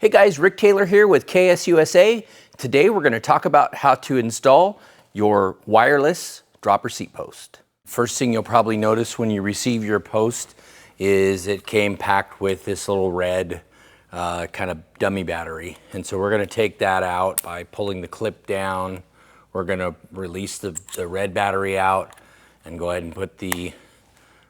Hey guys, Rick Taylor here with KSUSA. Today we're going to talk about how to install your wireless dropper seat post. First thing you'll probably notice when you receive your post is it came packed with this little red kind of dummy battery. And so we're going to take that out by pulling the clip down. We're going to release the red battery out and go ahead and put the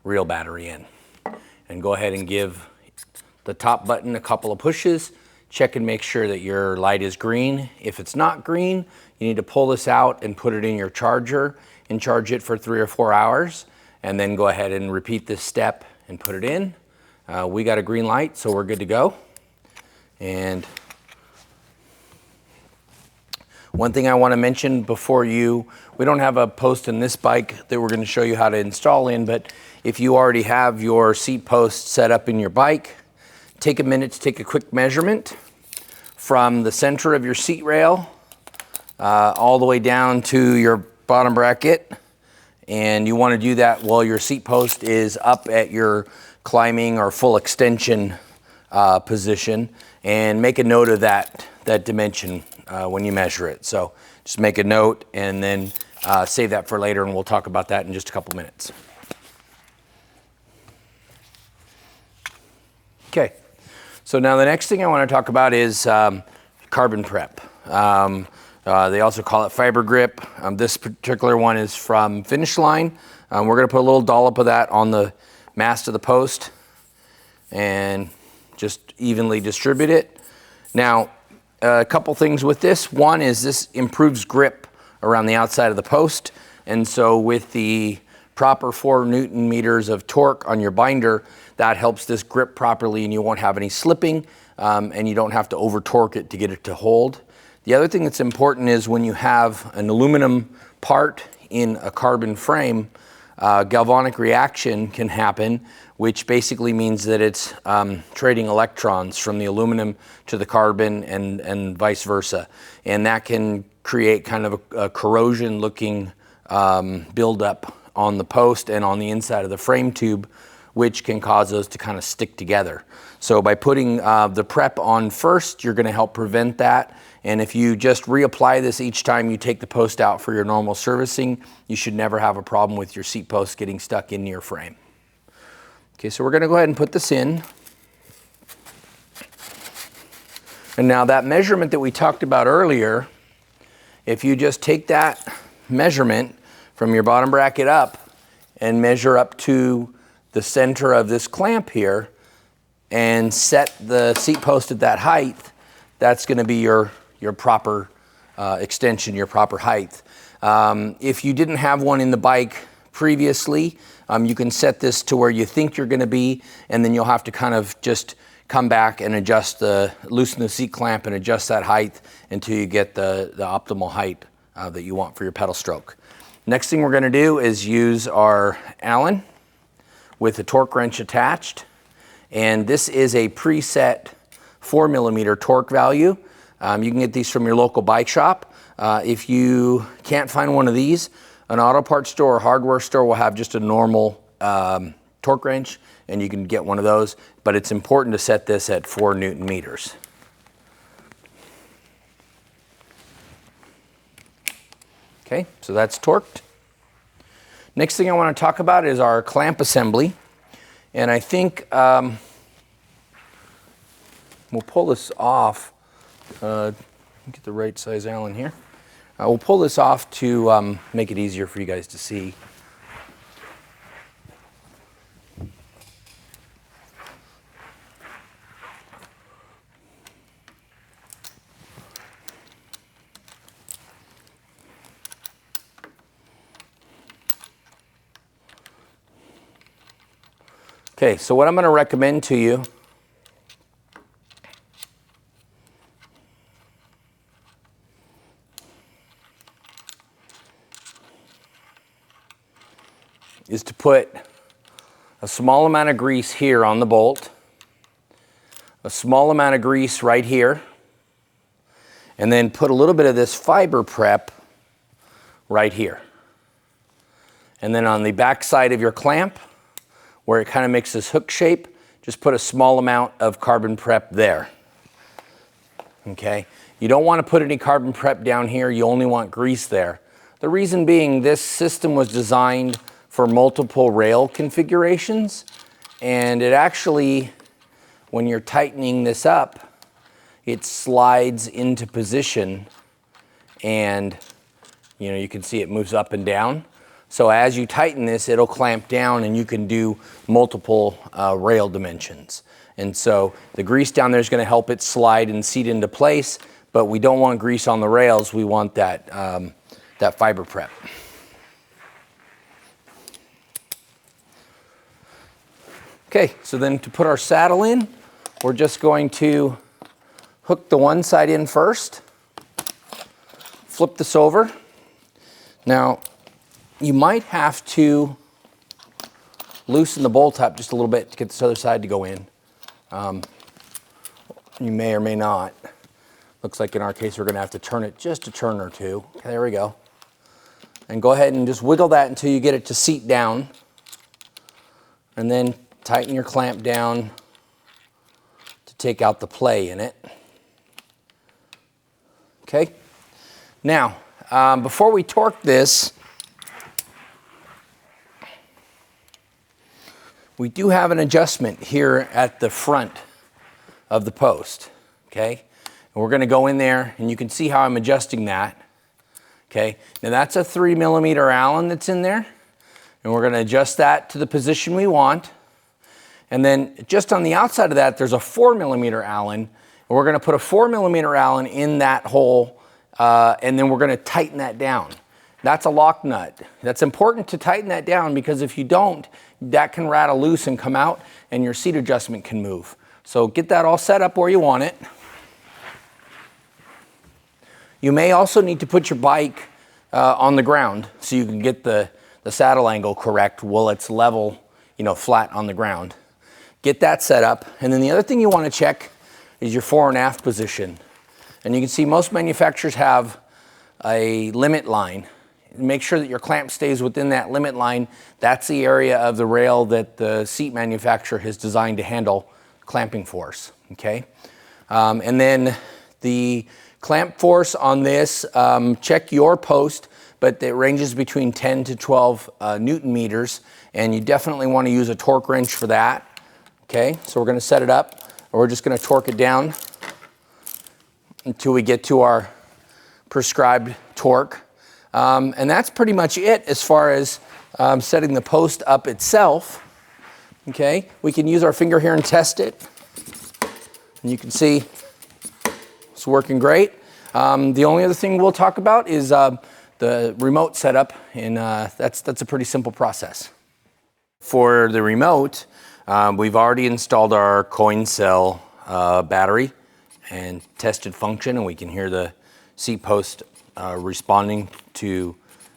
real battery in. And go ahead and give the top button a couple of pushes. Check and make sure that your light is green. If it's not green, you need to pull this out and put it in your charger and charge it for 3 or 4 hours. And then go ahead and repeat this step and put it in. We got a green light, so we're good to go. And one thing I want to mention before we don't have a post in this bike that we're going to show you how to install in, but if you already have your seat post set up in your bike, take a minute to take a quick measurement from the center of your seat rail all the way down to your bottom bracket. And you want to do that while your seat post is up at your climbing or full extension position, and make a note of that dimension when you measure it. So just make a note and then save that for later, and we'll talk about that in just a couple minutes. Okay. So now the next thing I want to talk about is carbon prep. They also call it fiber grip. This particular one is from Finish Line. We're going to put a little dollop of that on the mast of the post and just evenly distribute it. Now, a couple things with this. One is this improves grip around the outside of the post. And so with the proper 4 Newton meters of torque on your binder, that helps this grip properly and you won't have any slipping, and you don't have to over torque it to get it to hold. The other thing that's important is when you have an aluminum part in a carbon frame, galvanic reaction can happen, which basically means that it's trading electrons from the aluminum to the carbon and vice versa. And that can create kind of a corrosion looking buildup on the post and on the inside of the frame tube, which can cause those to kind of stick together. So by putting the prep on first, you're going to help prevent that. And if you just reapply this each time you take the post out for your normal servicing, you should never have a problem with your seat post getting stuck into your frame. Okay, so we're going to go ahead and put this in. And now that measurement that we talked about earlier, if you just take that measurement from your bottom bracket up and measure up to the center of this clamp here and set the seat post at that height, that's going to be your proper extension, your proper height. If you didn't have one in the bike previously, you can set this to where you think you're going to be, and then you'll have to kind of just come back and loosen the seat clamp and adjust that height until you get the optimal height that you want for your pedal stroke. Next thing we're going to do is use our Allen with a torque wrench attached. And this is a preset 4mm torque value. You can get these from your local bike shop. If you can't find one of these, an auto parts store or hardware store will have just a normal torque wrench, and you can get one of those. But it's important to set this at 4 Newton meters. Okay, so that's torqued. Next thing I want to talk about is our clamp assembly. And I think we'll pull this off. Get the right size Allen here. We'll pull this off to make it easier for you guys to see. Okay, so what I'm going to recommend to you is to put a small amount of grease here on the bolt, a small amount of grease right here, and then put a little bit of this fiber prep right here. And then on the back side of your clamp, where it kind of makes this hook shape, just put a small amount of carbon prep there. okay? You don't want to put any carbon prep down here, you only want grease there. The reason being, this system was designed for multiple rail configurations, and it actually, when you're tightening this up, it slides into position, and you can see it moves up and down. So as you tighten this, it'll clamp down and you can do multiple rail dimensions. And so the grease down there is going to help it slide and seat into place, but we don't want grease on the rails. We want that, that fiber prep. Okay, so then to put our saddle in, we're just going to hook the one side in first, flip this over. Now, you might have to loosen the bolt up just a little bit to get this other side to go in. You may or may not. Looks like in our case we're going to have to turn it just a turn or two. Okay, there we go. And go ahead and just wiggle that until you get it to seat down. And then tighten your clamp down to take out the play in it. Okay. Now, before we torque this, we do have an adjustment here at the front of the post, okay? And we're gonna go in there and you can see how I'm adjusting that, okay? Now that's a 3mm Allen that's in there, and we're gonna adjust that to the position we want. And then just on the outside of that, there's a 4mm Allen, and we're gonna put a 4mm Allen in that hole, and then we're gonna tighten that down. That's a lock nut. That's important to tighten that down, because if you don't, that can rattle loose and come out and your seat adjustment can move. So get that all set up where you want it. You may also need to put your bike on the ground so you can get the saddle angle correct while it's level, flat on the ground. Get that set up. And then the other thing you want to check is your fore and aft position. And you can see most manufacturers have a limit line. Make sure that your clamp stays within that limit line. That's the area of the rail that the seat manufacturer has designed to handle clamping force, okay? And then the clamp force on this, check your post, but it ranges between 10 to 12 Newton meters, and you definitely want to use a torque wrench for that, okay? So we're going to set it up, and we're just going to torque it down until we get to our prescribed torque. And that's pretty much it as far as setting the post up itself. Okay, we can use our finger here and test it. And you can see it's working great. The only other thing we'll talk about is the remote setup, and that's a pretty simple process. For the remote, we've already installed our coin cell battery and tested function, and we can hear the seat post responding to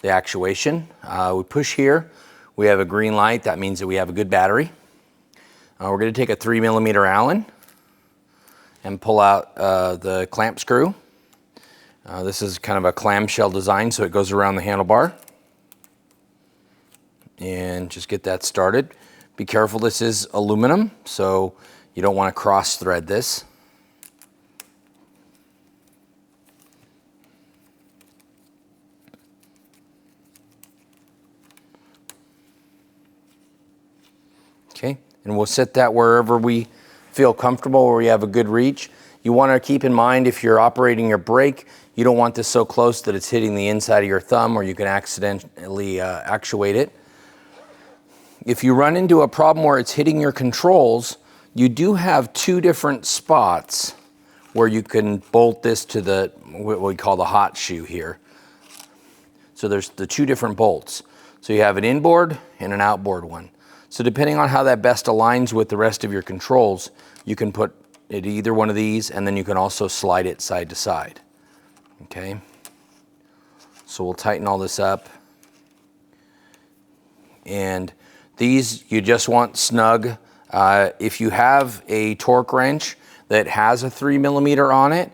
the actuation. We push here, we have a green light. That means that we have a good battery. We're going to take a 3mm Allen and pull out the clamp screw. This is kind of a clamshell design, so it goes around the handlebar. And just get that started. Be careful, this is aluminum, so you don't want to cross thread this. Okay, and we'll set that wherever we feel comfortable, where we have a good reach. You want to keep in mind, if you're operating your brake, you don't want this so close that it's hitting the inside of your thumb, or you can accidentally actuate it. If you run into a problem where it's hitting your controls, you do have two different spots where you can bolt this to what we call the hot shoe here. So there's the two different bolts. So you have an inboard and an outboard one. So depending on how that best aligns with the rest of your controls, you can put it either one of these, and then you can also slide it side to side. Okay, so we'll tighten all this up. And these you just want snug. If you have a torque wrench that has a 3mm on it,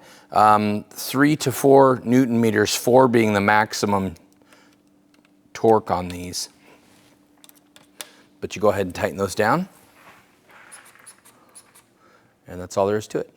3 to 4 Newton meters, 4 being the maximum torque on these. But you go ahead and tighten those down. And that's all there is to it.